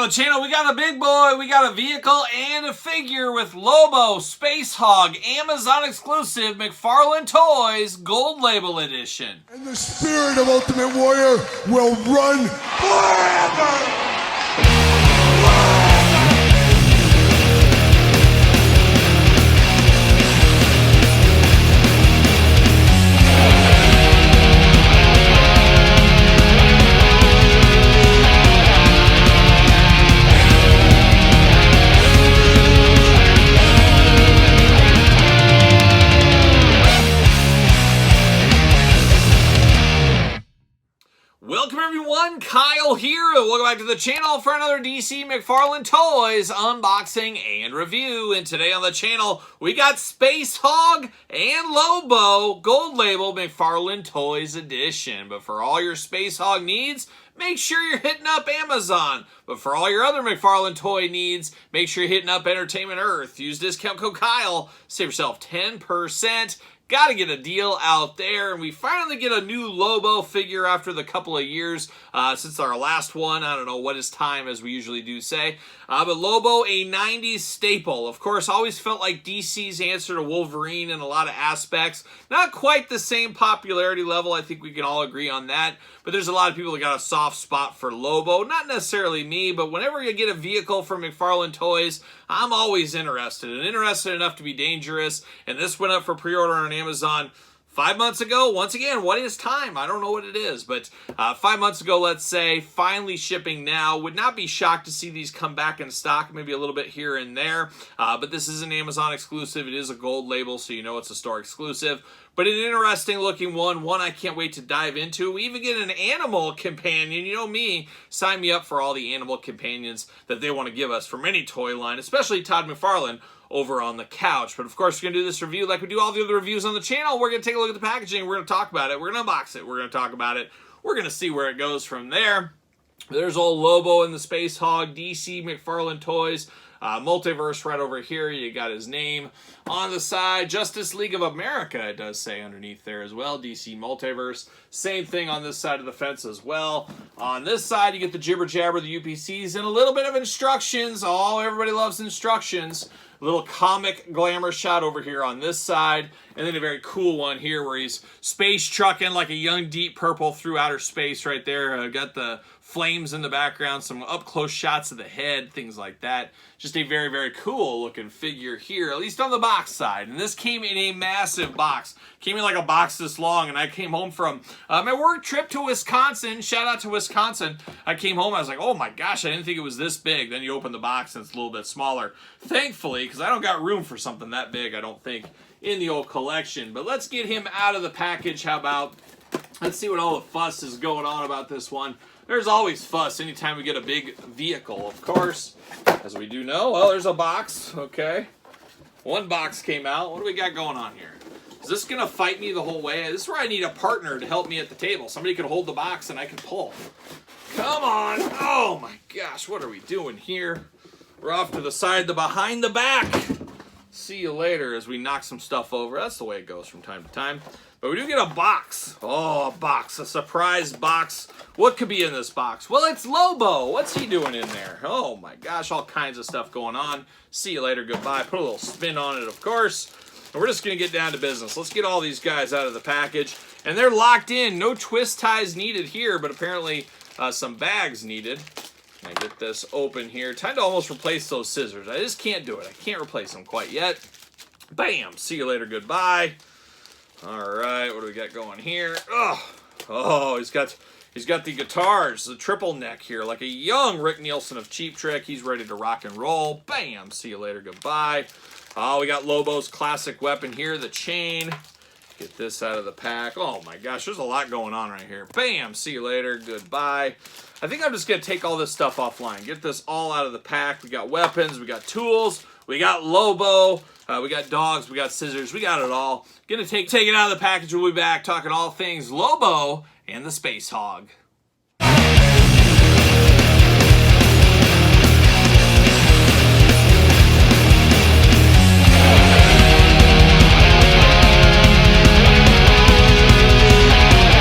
on the channel, we got a big boy, we got a vehicle and a figure with Lobo Spacehog Amazon exclusive McFarlane Toys Gold Label Edition. And the spirit of Ultimate Warrior will run forever! Welcome everyone, Kyle here. Welcome back to the channel for another DC McFarlane Toys unboxing and review. And today on the channel, we got Spacehog and Lobo Gold Label McFarlane Toys Edition. But for all your Spacehog needs, make sure you're hitting up Amazon. But for all your other McFarlane toy needs, make sure you're hitting up Entertainment Earth. Use discount code Kyle, save yourself 10%. Got to get a deal out there, and we finally get a new Lobo figure after the couple of years since our last one. I don't know what is time, as we usually do say. But Lobo, a 90s staple. Of course, always felt like DC's answer to Wolverine in a lot of aspects. Not quite the same popularity level, I think we can all agree on that. But there's a lot of people that got a soft spot for Lobo. Not necessarily me, but whenever you get a vehicle from McFarlane Toys, I'm always interested, and interested enough to be dangerous. And this went up for pre-order on Amazon 5 months ago. Once again, what is time? I don't know what it is, but 5 months ago, let's say, finally shipping now. Would not be shocked to see these come back in stock, maybe a little bit here and there, but this is an Amazon exclusive. It is a gold label, so you know it's a store exclusive. But an interesting looking one I can't wait to dive into. We even get an animal companion. You know me, sign me up for all the animal companions that they want to give us from any toy line, especially Todd McFarlane over on the couch. But of course, we're going to do this review like we do all the other reviews on the channel. We're going to take a look at the packaging. We're going to talk about it. We're going to unbox it. We're going to talk about it. We're going to see where it goes from there. There's old Lobo and the Spacehog, DC McFarlane Toys. Multiverse right over here. You got his name on the side. Justice League of America, it does say underneath there as well. DC Multiverse. Same thing on this side of the fence as well. On this side, you get the jibber jabber, the UPCs, and a little bit of instructions. Oh, everybody loves instructions. A little comic glamour shot over here on this side. And then a very cool one here where he's space trucking like a young deep purple through outer space right there. Got the flames in the background, some up-close shots of the head, things like that. Just a very, very cool looking figure here, at least on the box side. And this came in a massive box. Came in like a box this long, and I came home from my work trip to Wisconsin. Shout out to Wisconsin. I came home, I was like, oh my gosh, I didn't think it was this big. Then you open the box, and it's a little bit smaller. Thankfully, because I don't got room for something that big, I don't think, in the old collection. But let's get him out of the package. How about, let's see what all the fuss is going on about this one. There's always fuss anytime we get a big vehicle, of course, as we do know. Well, there's a box, okay. One box came out. What do we got going on here? Is this going to fight me the whole way? This is where I need a partner to help me at the table. Somebody can hold the box and I can pull. Come on. Oh my gosh, what are we doing here? We're off to the side, the behind the back. See you later as we knock some stuff over. That's the way it goes from time to time. But we do get a box. Oh, a box. A surprise box. What could be in this box? Well, it's Lobo. What's he doing in there? Oh, my gosh. All kinds of stuff going on. See you later. Goodbye. Put a little spin on it, of course. And we're just going to get down to business. Let's get all these guys out of the package. And they're locked in. No twist ties needed here, but apparently some bags needed. I get this open here. Time to almost replace those scissors. I just can't do it. I can't replace them quite yet. Bam. See you later. Goodbye. All right, what do we got going here? Oh, he's got the guitars, the triple neck here, like a young Rick Nielsen of Cheap Trick. He's ready to rock and roll. Bam, see you later, goodbye. Oh, we got Lobo's classic weapon here, the chain. Get this out of the pack. Oh my gosh, there's a lot going on right here. Bam, see you later, goodbye. I think I'm just gonna take all this stuff offline. Get this all out of the pack. We got weapons, we got tools, we got Lobo. We got dogs, we got scissors, we got it all. Gonna take it out of the package. We'll be back talking all things Lobo and the Spacehog.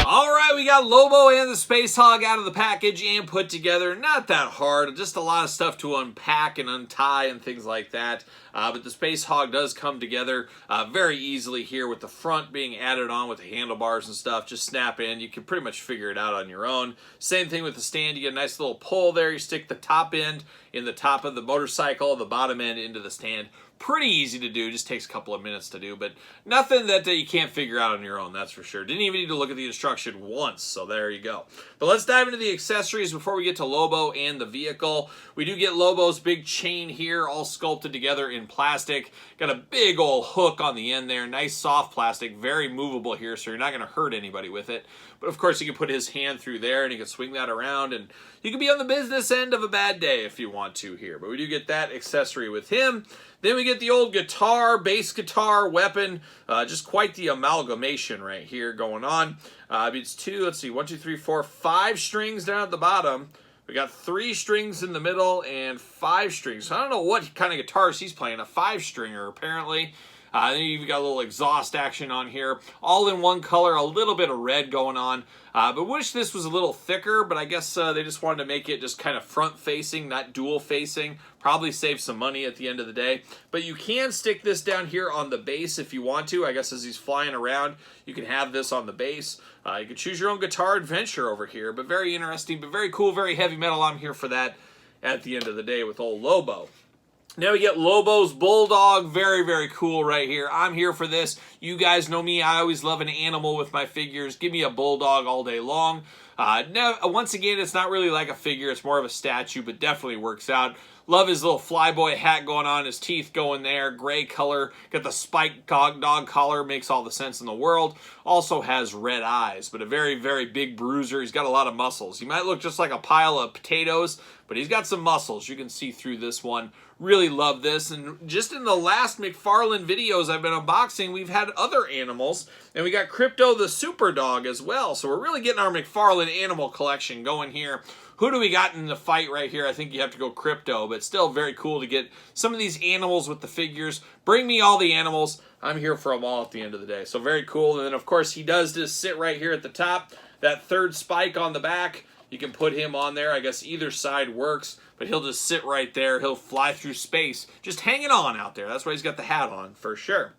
All right, we got Lobo and the the Spacehog out of the package and put together. Not that hard, just a lot of stuff to unpack and untie and things like that. But the Spacehog does come together very easily here with the front being added on with the handlebars and stuff. Just snap in. You can pretty much figure it out on your own. Same thing with the stand. You get a nice little pull there. You stick the top end in the top of the motorcycle, the bottom end into the stand. Pretty easy to do, just takes a couple of minutes to do, but nothing that you can't figure out on your own, that's for sure. Didn't even need to look at the instruction once, so there you go. But let's dive into the accessories before we get to Lobo and the vehicle. We do get Lobo's big chain here, all sculpted together in plastic. Got a big old hook on the end there, nice soft plastic, very movable here, so you're not going to hurt anybody with it. But of course, you can put his hand through there, and you can swing that around, and you can be on the business end of a bad day if you want to here. But we do get that accessory with him. Then we get the old guitar, bass guitar, weapon, just quite the amalgamation right here going on. It's five strings down at the bottom. We got 3 strings in the middle and 5 strings. So I don't know what kind of guitars he's playing, a 5-stringer apparently. Then you've got a little exhaust action on here, all in one color, a little bit of red going on. But wish this was a little thicker, but I guess they just wanted to make it just kind of front-facing, not dual-facing. Probably save some money at the end of the day. But you can stick this down here on the base if you want to. I guess as he's flying around, you can have this on the base. You can choose your own guitar adventure over here, but very interesting, but very cool, very heavy metal. I'm here for that at the end of the day with old Lobo. Now we get Lobo's Bulldog. Very, very cool right here. I'm here for this. You guys know me. I always love an animal with my figures. Give me a Bulldog all day long. Now, once again, it's not really like a figure. It's more of a statue, but definitely works out. Love his little flyboy hat going on, his teeth going there, gray color. Got the spiked dog collar, makes all the sense in the world. Also has red eyes, but a very, very big bruiser. He's got a lot of muscles. He might look just like a pile of potatoes, but he's got some muscles. You can see through this one. Really love this. And just in the last McFarlane videos I've been unboxing, we've had other animals, and we got Crypto the Super Dog as well. So we're really getting our McFarlane animal collection going here. Who do we got in the fight right here? I think you have to go Crypto, but still very cool to get some of these animals with the figures. Bring me all the animals. I'm here for them all at the end of the day. So very cool. And then, of course, he does just sit right here at the top. That third spike on the back, you can put him on there. I guess either side works, but he'll just sit right there. He'll fly through space, just hanging on out there. That's why he's got the hat on, for sure.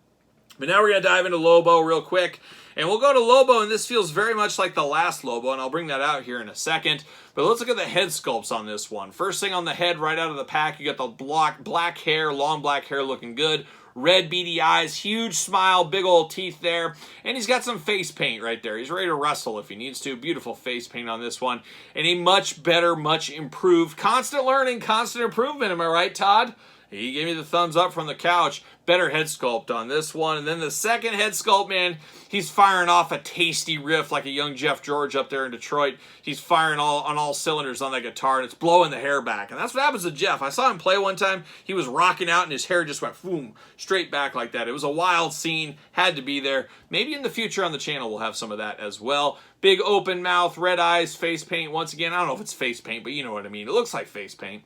But now we're going to dive into Lobo real quick. And we'll go to Lobo, and this feels very much like the last Lobo, and I'll bring that out here in a second. But let's look at the head sculpts on this one. First thing on the head, right out of the pack, you got the black hair, long black hair looking good. Red beady eyes, huge smile, big old teeth there. And he's got some face paint right there. He's ready to wrestle if he needs to. Beautiful face paint on this one. And a much better, much improved, constant learning, constant improvement. Am I right, Todd? He gave me the thumbs up from the couch. Better head sculpt on this one. And then the second head sculpt, man, he's firing off a tasty riff like a young Jeff George up there in Detroit. He's firing on all cylinders on that guitar, and it's blowing the hair back. And that's what happens to Jeff. I saw him play one time. He was rocking out, and his hair just went boom, straight back like that. It was a wild scene. Had to be there. Maybe in the future on the channel we'll have some of that as well. Big open mouth, red eyes, face paint. Once again, I don't know if it's face paint, but you know what I mean. It looks like face paint.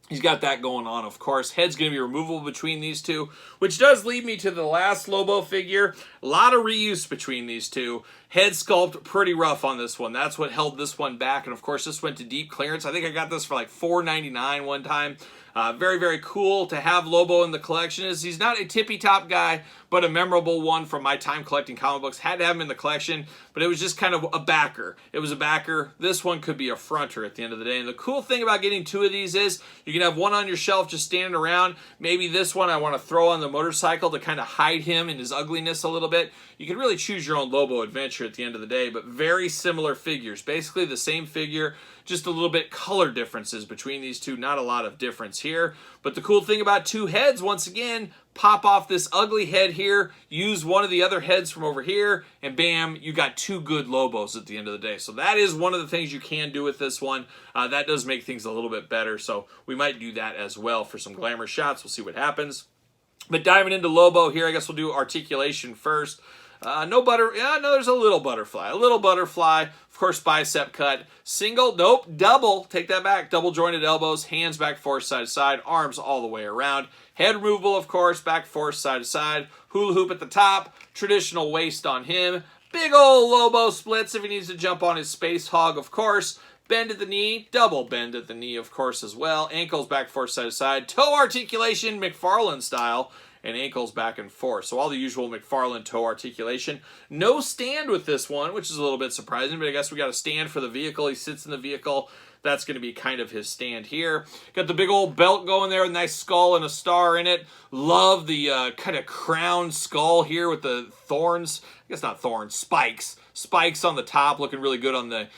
He's got that going on, of course. Head's going to be removable between these two, which does lead me to the last Lobo figure. A lot of reuse between these two. Head sculpt, pretty rough on this one. That's what held this one back, and of course, this went to deep clearance. I think I got this for like $4.99 one time. Very, very cool to have Lobo in the collection. He's not a tippy-top guy, but a memorable one from my time collecting comic books. Had to have him in the collection, but it was just kind of a backer. It was a backer. This one could be a fronter at the end of the day. And the cool thing about getting 2 of these is you can have one on your shelf just standing around. Maybe this one I want to throw on the motorcycle to kind of hide him and his ugliness a little bit. You can really choose your own Lobo adventure at the end of the day, but very similar figures. Basically the same figure, just a little bit color differences between these two. Not a lot of difference here. But the cool thing about 2 heads, once again, pop off this ugly head here, use one of the other heads from over here, and bam, you got 2 good Lobos at the end of the day. So that is one of the things you can do with this one. That does make things a little bit better, so we might do that as well for some glamour shots. We'll see what happens. But diving into Lobo here, I guess we'll do articulation first. No butter. Yeah, no, there's a little butterfly. A little butterfly. Of course, bicep cut. Single. Nope. Double. Take that back. Double jointed elbows. Hands back, forth, side to side. Arms all the way around. Head removable, of course. Back, forth, side to side. Hula hoop at the top. Traditional waist on him. Big old Lobo splits if he needs to jump on his Space Hog, of course. Bend at the knee, double bend at the knee, of course, as well. Ankles back and forth, side to side. Toe articulation, McFarlane style, and ankles back and forth. So all the usual McFarlane toe articulation. No stand with this one, which is a little bit surprising, but I guess we got a stand for the vehicle. He sits in the vehicle. That's going to be kind of his stand here. Got the big old belt going there, nice skull and a star in it. Love the kind of crown skull here with the thorns. I guess not thorns, spikes. Spikes on the top, looking really good on the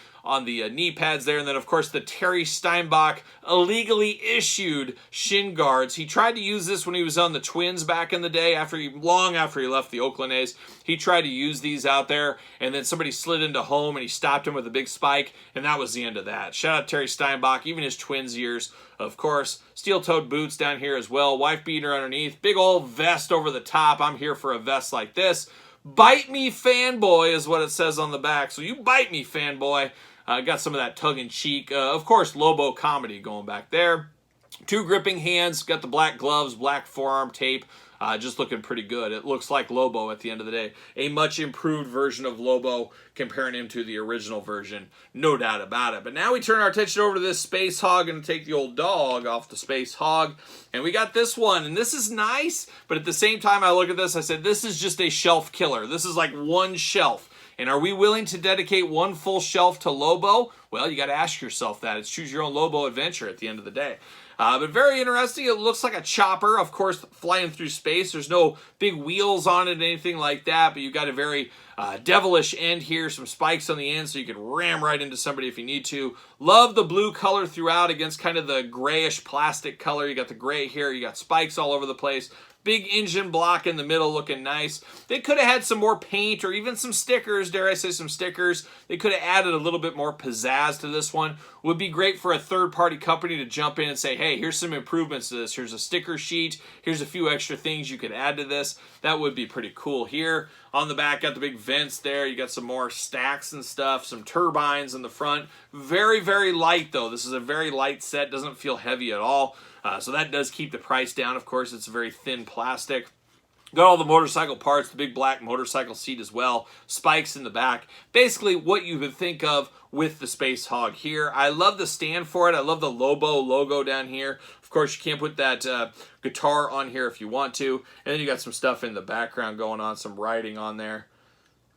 knee pads there. And then, of course, the Terry Steinbach illegally issued shin guards. He tried to use this when he was on the Twins back in the day, long after he left the Oakland A's. He tried to use these out there, and then somebody slid into home, and he stopped him with a big spike, and that was the end of that. Shout out Terry Steinbach, even his Twins years, of course. Steel-toed boots down here as well. Wife beater underneath. Big old vest over the top. I'm here for a vest like this. Bite me, fanboy, is what it says on the back. So you bite me, fanboy. Got some of that tongue-in-cheek. Of course, Lobo comedy going back there. Two gripping hands. Got the black gloves, black forearm tape. Just looking pretty good. It looks like Lobo at the end of the day. A much improved version of Lobo comparing him to the original version. No doubt about it. But now we turn our attention over to this Space Hog and take the old dog off the Space Hog. And we got this one. And this is nice. But at the same time I look at this, I said, this is just a shelf killer. This is like one shelf. And are we willing to dedicate one full shelf to Lobo? Well, you got to ask yourself that. It's choose your own Lobo adventure at the end of the day. But very interesting. It looks like a chopper, of course, flying through space. There's no big wheels on it, anything like that. But you've got a very devilish end here. Some spikes on the end so you can ram right into somebody if you need to. Love the blue color throughout against kind of the grayish plastic color. You got the gray here. You got spikes all over the place. Big engine block in the middle looking nice. They could have had some more paint or even some stickers, dare I say some stickers. They could have added a little bit more pizzazz to this one. Would be great for a third-party company to jump in and say, hey, here's some improvements to this. Here's a sticker sheet. Here's a few extra things you could add to this. That would be pretty cool here. On the back, got the big vents there. You got some more stacks and stuff, some turbines in the front. Very, very light, though. This is a very light set. Doesn't feel heavy at all. So that does keep the price down. Of course, it's very thin plastic. Got all the motorcycle parts, the big black motorcycle seat as well. Spikes in the back. Basically, what you would think of with the Space Hog here. I love the stand for it. I love the Lobo logo down here. Of course, you can't put that guitar on here if you want to. And then you got some stuff in the background going on, some writing on there.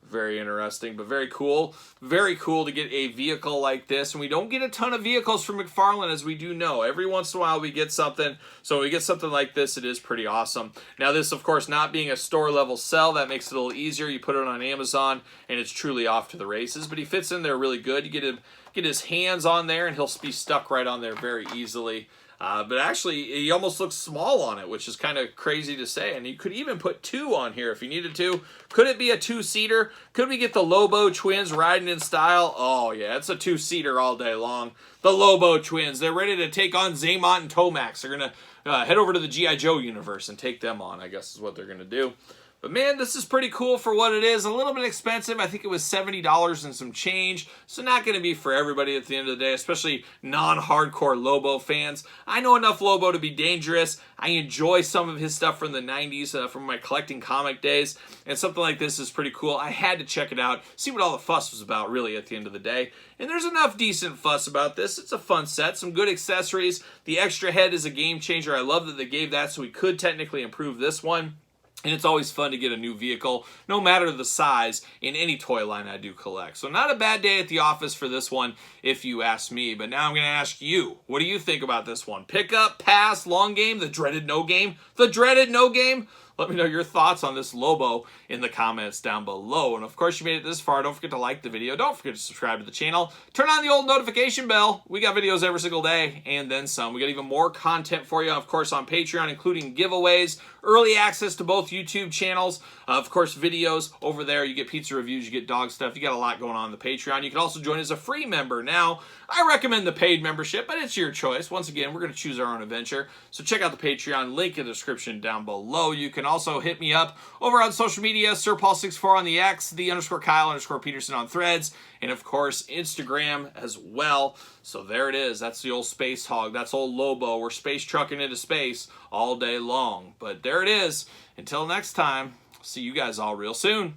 Very interesting, but very cool. Very cool to get a vehicle like this. And we don't get a ton of vehicles from McFarlane, as we do know. Every once in a while we get something. So when we get something like this, it is pretty awesome. Now this, of course, not being a store-level sell, that makes it a little easier. You put it on Amazon, and it's truly off to the races. But he fits in there really good. You get his hands on there, and he'll be stuck right on there very easily. But actually, he almost looks small on it, which is kind of crazy to say. And you could even put two on here if you needed to. Could it be a two-seater? Could we get the Lobo twins riding in style? Oh, yeah, it's a two-seater all day long. The Lobo twins, they're ready to take on Zaymont and Tomax. They're going to head over to the G.I. Joe universe and take them on, I guess is what they're going to do. But man, this is pretty cool for what it is. A little bit expensive. I think it was $70 and some change. So not going to be for everybody at the end of the day, especially non-hardcore Lobo fans. I know enough Lobo to be dangerous. I enjoy some of his stuff from the 90s, from my collecting comic days. And something like this is pretty cool. I had to check it out, see what all the fuss was about really at the end of the day. And there's enough decent fuss about this. It's a fun set. Some good accessories. The extra head is a game changer. I love that they gave that so we could technically improve this one. And it's always fun to get a new vehicle, no matter the size, in any toy line I do collect. So not a bad day at the office for this one, if you ask me. But now I'm going to ask you, what do you think about this one? Pick up, pass, long game, the dreaded no game? The dreaded no game? Let me know your thoughts on this Lobo in the comments down below. And of course, you made it this far. Don't forget to like the video. Don't forget to subscribe to the channel. Turn on the old notification bell. We got videos every single day and then some. We got even more content for you, of course, on Patreon, including giveaways, early access to both YouTube channels, of course, videos over there. You get pizza reviews, you get dog stuff. You got a lot going on the Patreon. You can also join as a free member. Now, I recommend the paid membership, but it's your choice. Once again, we're going to choose our own adventure. So check out the Patreon, link in the description down below. You can also hit me up over on social media, SirPaul64 on the X, _Kyle_Peterson on Threads, and of course, Instagram as well. So there it is. That's the old Space Hog. That's old Lobo. We're space trucking into space all day long. But there it is. Until next time, see you guys all real soon.